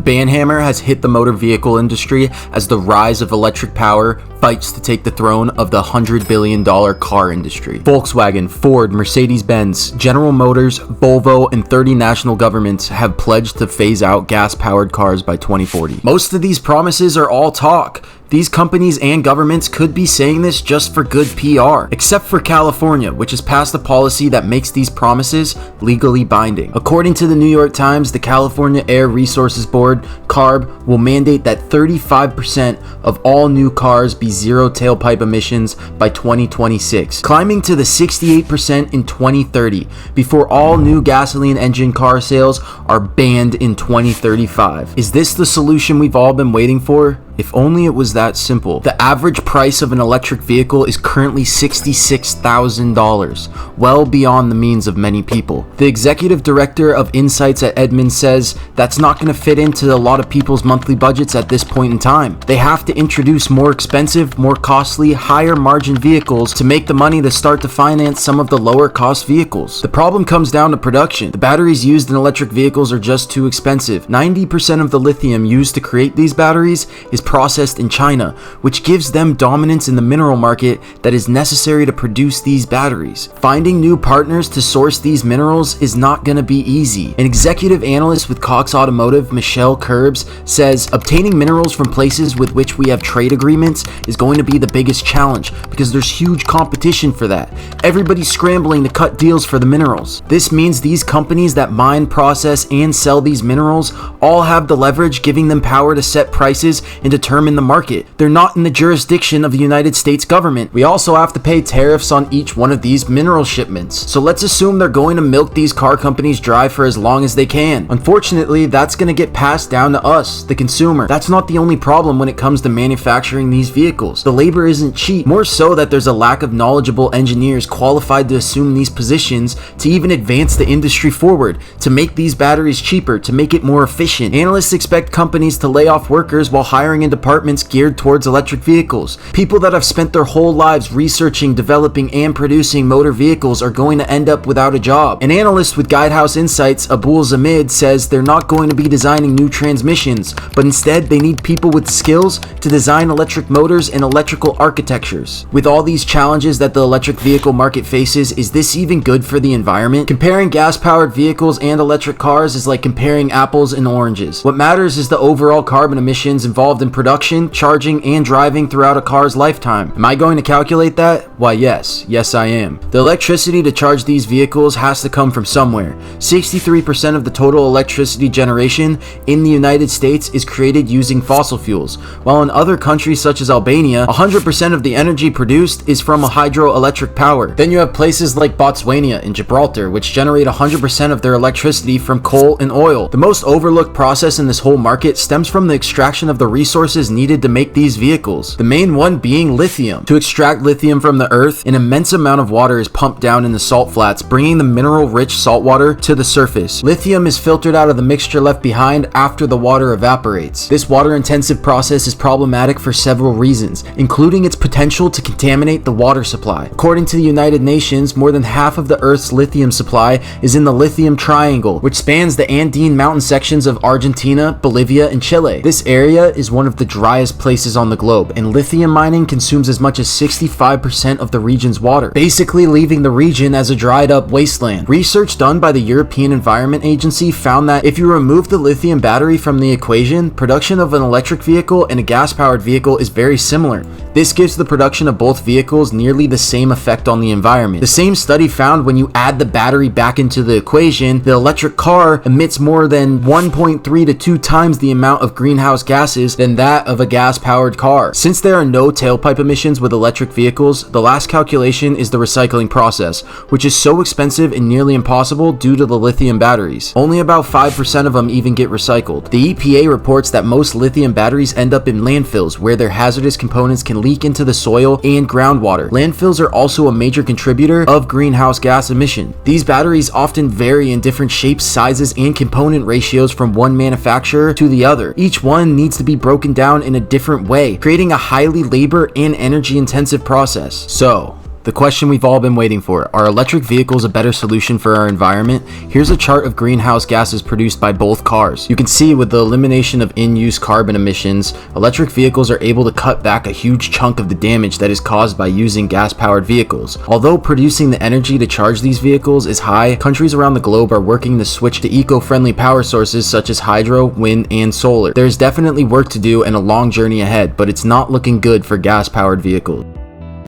banhammer has hit the motor vehicle industry as the rise of electric power fights to take the throne of the $100 billion car industry. Volkswagen, Ford, Mercedes-Benz, General Motors, Volvo, and 30 national governments have pledged to phase out gas-powered cars by 2040. Most of these promises are all talk. These companies and governments could be saying this just for good PR, except for California, which has passed a policy that makes these promises legally binding. According to the New York Times, the California Air Resources Board, CARB, will mandate that 35% of all new cars be zero tailpipe emissions by 2026, climbing to the 68% in 2030, before all new gasoline engine car sales are banned in 2035. Is this the solution we've all been waiting for? If only it was that simple. The average price of an electric vehicle is currently $66,000, well beyond the means of many people. The executive director of Insights at Edmunds says that's not going to fit into a lot of people's monthly budgets at this point in time. They have to introduce more expensive, more costly, higher margin vehicles to make the money to start to finance some of the lower cost vehicles. The problem comes down to production. The batteries used in electric vehicles are just too expensive. 90% of the lithium used to create these batteries is processed in China, which gives them dominance in the mineral market that is necessary to produce these batteries. Finding new partners to source these minerals is not going to be easy. An executive analyst with Cox Automotive, Michelle Curbs, says obtaining minerals from places with which we have trade agreements is going to be the biggest challenge because there's huge competition for that. Everybody's scrambling to cut deals for the minerals. This means these companies that mine, process, and sell these minerals all have the leverage, giving them power to set prices and determine the market. They're not in the jurisdiction of the United States government. We also have to pay tariffs on each one of these mineral shipments. So let's assume they're going to milk these car companies dry for as long as they can. Unfortunately, that's going to get passed down to us, the consumer. That's not the only problem when it comes to manufacturing these vehicles. The labor isn't cheap, more so that there's a lack of knowledgeable engineers qualified to assume these positions to even advance the industry forward, to make these batteries cheaper, to make it more efficient. Analysts expect companies to lay off workers while hiring in departments geared towards electric vehicles. People that have spent their whole lives researching, developing, and producing motor vehicles are going to end up without a job. An analyst with Guidehouse Insights, Abul Zamid, says they're not going to be designing new transmissions, but instead they need people with skills to design electric motors and electrical architectures. With all these challenges that the electric vehicle market faces, is this even good for the environment? Comparing gas-powered vehicles and electric cars is like comparing apples and oranges. What matters is the overall carbon emissions involved in production, charging, and driving throughout a car's lifetime. Am I going to calculate that? Why, yes. Yes, I am. The electricity to charge these vehicles has to come from somewhere. 63% of the total electricity generation in the United States is created using fossil fuels, while in other countries such as Albania, 100% of the energy produced is from a hydroelectric power. Then you have places like Botswana and Gibraltar, which generate 100% of their electricity from coal and oil. The most overlooked process in this whole market stems from the extraction of the resources needed to make these vehicles. The main one being lithium. To extract lithium from the earth, an immense amount of water is pumped down in the salt flats, bringing the mineral-rich salt water to the surface. Lithium is filtered out of the mixture left behind after the water evaporates. This water-intensive process is problematic for several reasons, including its potential to contaminate the water supply. According to the United Nations, more than half of the Earth's lithium supply is in the Lithium Triangle, which spans the Andean mountain sections of Argentina, Bolivia, and Chile. This area is one of the driest places on the globe, and lithium mining consumes as much as 65% of the region's water, basically leaving the region as a dried up wasteland. Research done by the European Environment Agency found that if you remove the lithium battery from the equation, production of an electric vehicle and a gas-powered vehicle is very similar. This gives the production of both vehicles nearly the same effect on the environment. The same study found when you add the battery back into the equation, the electric car emits more than 1.3 to 2 times the amount of greenhouse gases than that of a gas-powered car. Since there are no tailpipe emissions with electric vehicles, the last calculation is the recycling process, which is so expensive and nearly impossible due to the lithium batteries. Only about 5% of them even get recycled. The EPA reports that most lithium batteries end up in landfills, where their hazardous components can leak into the soil and groundwater. Landfills are also a major contributor of greenhouse gas emission. These batteries often vary in different shapes, sizes, and component ratios from one manufacturer to the other. Each one needs to be broken down in a different way, creating a highly labor and energy intensive process. So, The question we've all been waiting for: are electric vehicles a better solution for our environment? Here's a chart of greenhouse gases produced by both cars. You can see with the elimination of in-use carbon emissions, electric vehicles are able to cut back a huge chunk of the damage that is caused by using gas-powered vehicles. Although producing the energy to charge these vehicles is high, countries around the globe are working to switch to eco-friendly power sources such as hydro, wind, and solar. There is definitely work to do and a long journey ahead, but it's not looking good for gas-powered vehicles.